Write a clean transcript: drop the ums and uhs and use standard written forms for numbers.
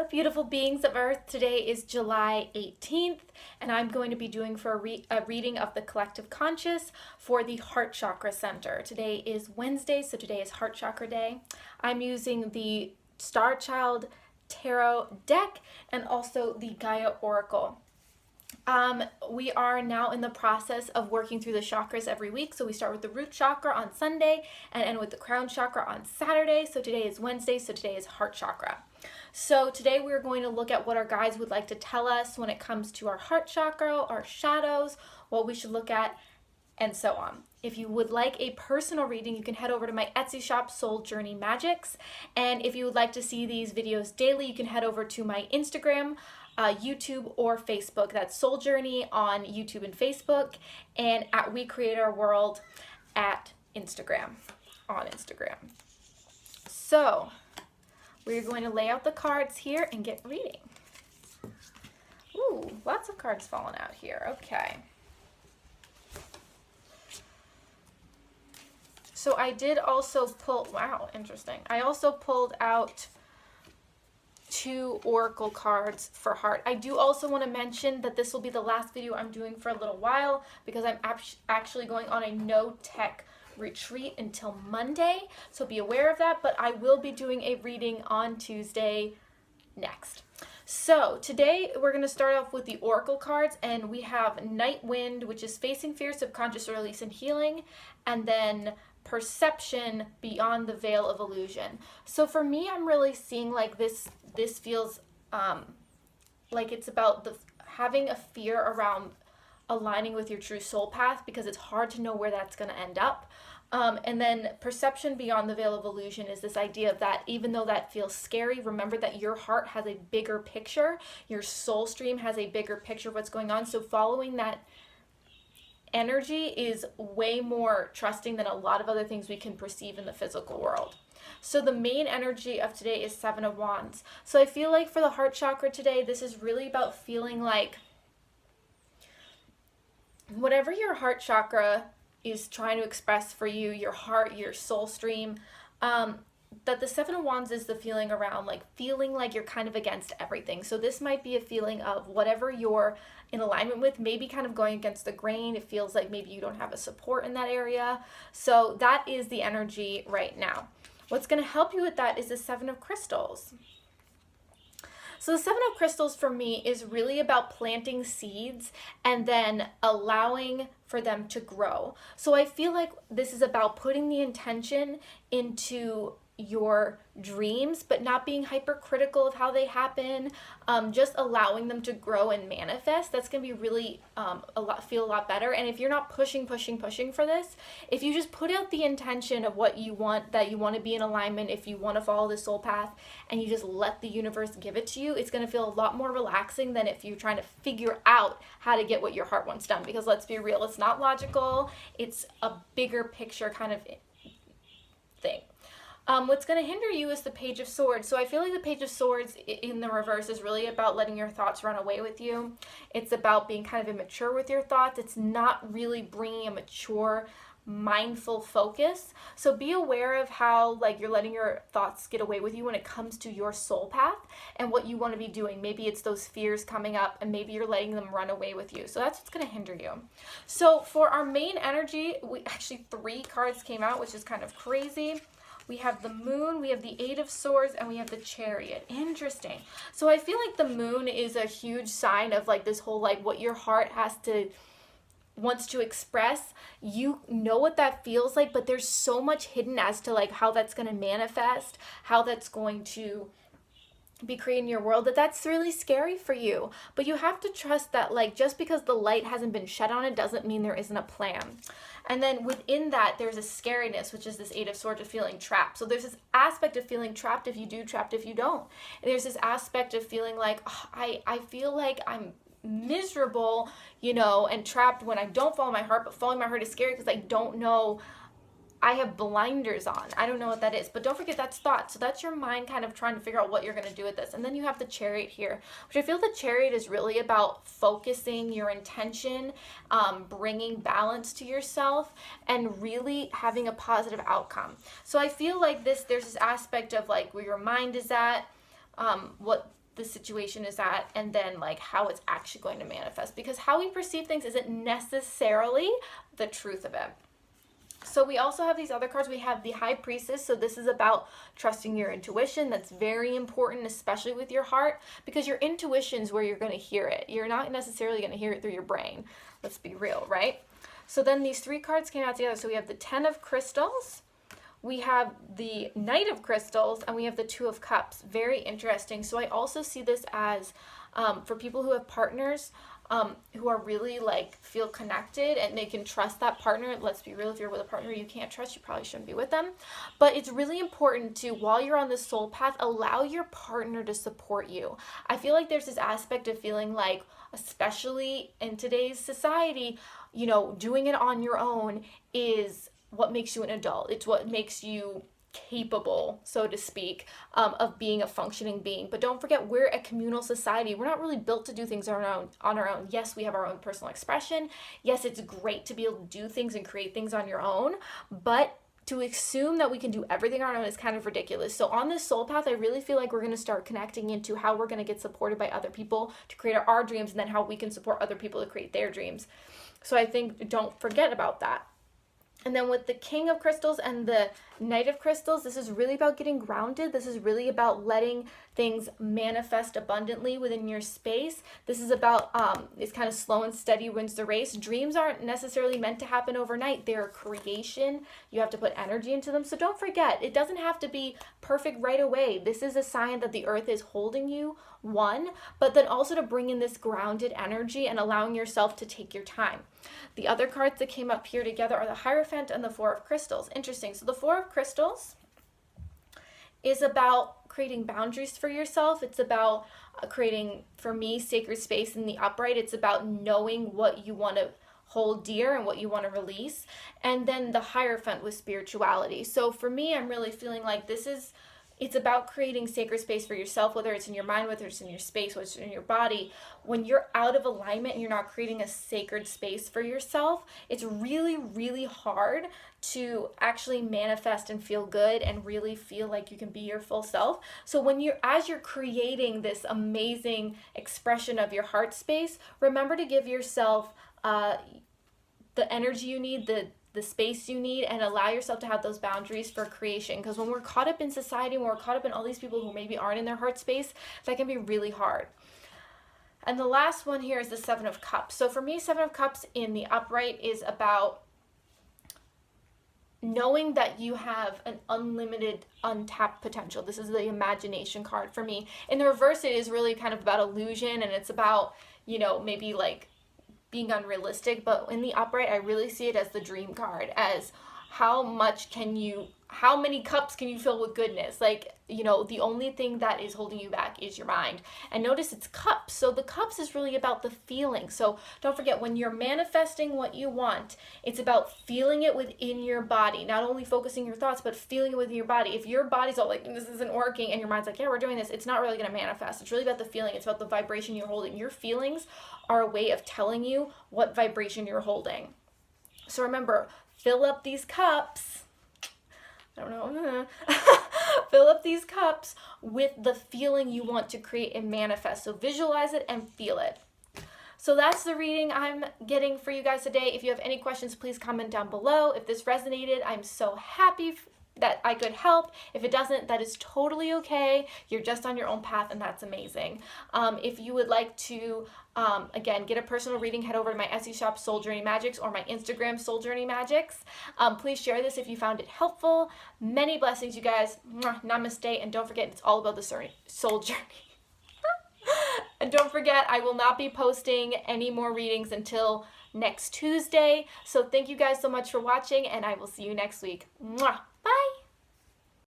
Hello, beautiful beings of Earth. Today is July 18th, and I'm going to be doing for a reading of the collective conscious for the Heart Chakra Center. Today is Wednesday, so today is Heart Chakra Day. I'm using the Star Child Tarot deck and also the Gaia Oracle. We are now in the process of working through the chakras every week. So we start with the root chakra on Sunday and end with the crown chakra on Saturday. So today is Wednesday, so today is heart chakra. So today we're going to look at what our guides would like to tell us when it comes to our heart chakra, our shadows, what we should look at, and so on. If you would like a personal reading, you can head over to my Etsy shop, Soul Journey Magics. And if you would like to see these videos daily, you can head over to my Instagram, YouTube, or Facebook. That's Soul Journey on YouTube and Facebook, and at We Create Our World at Instagram, on Instagram. So we're going to lay out the cards here and get reading. Ooh, lots of cards falling out here. Okay. So I did also pull, wow, interesting. I also pulled out 2 oracle cards for heart. I do also want to mention that this will be the last video I'm doing for a little while because I'm actually going on a no tech retreat until Monday, so be aware of that, but I will be doing a reading on Tuesday next. So today we're going to start off with the oracle cards, and we have Night Wind, which is facing fear, subconscious release and healing, and then Perception, beyond the veil of illusion. So for me, I'm really seeing like this feels like it's about having a fear around aligning with your true soul path, because it's hard to know where that's going to end up. And then Perception, beyond the veil of illusion is this idea of that even though that feels scary, remember that your heart has a bigger picture, your soul stream has a bigger picture of what's going on. So following that energy is way more trusting than a lot of other things we can perceive in the physical world. So the main energy of today is 7 of Wands. So I feel like for the heart chakra today, this is really about feeling like whatever your heart chakra is trying to express for you, your heart, your soul stream, that the 7 of Wands is the feeling around like feeling like you're kind of against everything. So this might be a feeling of whatever you're in alignment with, maybe kind of going against the grain. It feels like maybe you don't have a support in that area. So that is the energy right now. What's going to help you with that is the 7 of Crystals. So the 7 of Crystals for me is really about planting seeds and then allowing for them to grow. So I feel like this is about putting the intention into your dreams, but not being hypercritical of how they happen, just allowing them to grow and manifest. That's going to be really feel a lot better. And if you're not pushing for this, if you just put out the intention of what you want, that you want to be in alignment, if you want to follow the soul path, and you just let the universe give it to you, it's going to feel a lot more relaxing than if you're trying to figure out how to get what your heart wants done. Because let's be real, it's not logical. It's a bigger picture kind of thing. What's going to hinder you is the Page of Swords. So I feel like the Page of Swords in the reverse is really about letting your thoughts run away with you. It's about being kind of immature with your thoughts. It's not really bringing a mature, mindful focus. So be aware of how like you're letting your thoughts get away with you when it comes to your soul path and what you want to be doing. Maybe it's those fears coming up and maybe you're letting them run away with you. So that's what's going to hinder you. So for our main energy, actually 3 cards came out, which is kind of crazy. We have the Moon, we have the 8 of Swords, and we have the Chariot. Interesting. So I feel like the Moon is a huge sign of like this whole like what your heart wants to express. You know what that feels like, but there's so much hidden as to like how that's going to manifest, how that's going to be creating your world, that's really scary for you. But you have to trust that like just because the light hasn't been shed on it doesn't mean there isn't a plan. And then within that, there's a scariness, which is this 8 of Swords of feeling trapped. So there's this aspect of feeling trapped if you do, trapped if you don't. And there's this aspect of feeling like, oh, I feel like I'm miserable, you know, and trapped when I don't follow my heart, but following my heart is scary because I don't know, I have blinders on. I don't know what that is. But don't forget, that's thought. So that's your mind kind of trying to figure out what you're going to do with this. And then you have the Chariot here, which I feel the Chariot is really about focusing your intention, bringing balance to yourself, and really having a positive outcome. So I feel like there's this aspect of like where your mind is at, what the situation is at, and then like how it's actually going to manifest, because how we perceive things isn't necessarily the truth of it. So we also have these other cards. We have the High Priestess. So this is about trusting your intuition. That's very important, especially with your heart, because your intuition's where you're going to hear it. You're not necessarily going to hear it through your brain. Let's be real, right? So then these three cards came out together. So we have the Ten of Crystals, we have the Knight of Crystals, and we have the Two of Cups. Very interesting. So I also see this as for people who have partners, who are really like feel connected and they can trust that partner. Let's be real, if you're with a partner you can't trust, you probably shouldn't be with them. But it's really important to, while you're on this soul path, allow your partner to support you. I feel like there's this aspect of feeling like, especially in today's society, you know, doing it on your own is what makes you an adult. It's what makes you capable, so to speak, of being a functioning being. But don't forget, we're a communal society. We're not really built to do things on our own. Yes, we have our own personal expression. Yes, it's great to be able to do things and create things on your own, but to assume that we can do everything on our own is kind of ridiculous. So on this soul path, I really feel like we're going to start connecting into how we're going to get supported by other people to create our dreams, and then how we can support other people to create their dreams. So I think don't forget about that. And then with the King of Crystals and the Knight of Crystals, this is really about getting grounded. This is really about letting things manifest abundantly within your space. This is about it's kind of slow and steady wins the race. Dreams aren't necessarily meant to happen overnight. They're a creation. You have to put energy into them. So don't forget, it doesn't have to be perfect right away. This is a sign that the earth is holding you, one, but then also to bring in this grounded energy and allowing yourself to take your time. The other cards that came up here together are the Hierophant and the Four of Crystals. Interesting. So the Four of Crystals is about creating boundaries for yourself. It's about creating, for me, sacred space in the upright. It's about knowing what you want to hold dear and what you want to release. And then the Hierophant with spirituality. So for me, I'm really feeling like it's about creating sacred space for yourself, whether it's in your mind, whether it's in your space, whether it's in your body. When you're out of alignment and you're not creating a sacred space for yourself, it's really, really hard to actually manifest and feel good and really feel like you can be your full self. So as you're creating this amazing expression of your heart space, remember to give yourself the energy you need, the space you need, and allow yourself to have those boundaries for creation. Because when we're caught up in society, when we're caught up in all these people who maybe aren't in their heart space, that can be really hard. And the last one here is the Seven of Cups. So for me, Seven of Cups in the upright is about knowing that you have an unlimited, untapped potential. This is the imagination card for me. In the reverse, it is really kind of about illusion, and it's about, maybe like being unrealistic. But in the upright, I really see it as the dream card, as how many cups can you fill with goodness? The only thing that is holding you back is your mind. And notice it's cups. So the cups is really about the feeling. So don't forget, when you're manifesting what you want, it's about feeling it within your body. Not only focusing your thoughts, but feeling it within your body. If your body's all like, this isn't working, and your mind's like, yeah, we're doing this, it's not really going to manifest. It's really about the feeling. It's about the vibration you're holding. Your feelings are a way of telling you what vibration you're holding. So remember, fill up these cups. I don't know. Fill up these cups with the feeling you want to create and manifest. So visualize it and feel it. So that's the reading I'm getting for you guys today. If you have any questions, please comment down below. If this resonated, I'm so happy that I could help. If it doesn't, that is totally okay. You're just on your own path, and that's amazing. If you would like to, again, get a personal reading, head over to my Etsy shop, Soul Journey Magics, or my Instagram, Soul Journey Magics. Please share this if you found it helpful. Many blessings, you guys. Namaste, and don't forget, it's all about the soul journey. And don't forget, I will not be posting any more readings until next Tuesday. So thank you guys so much for watching, and I will see you next week. Bye!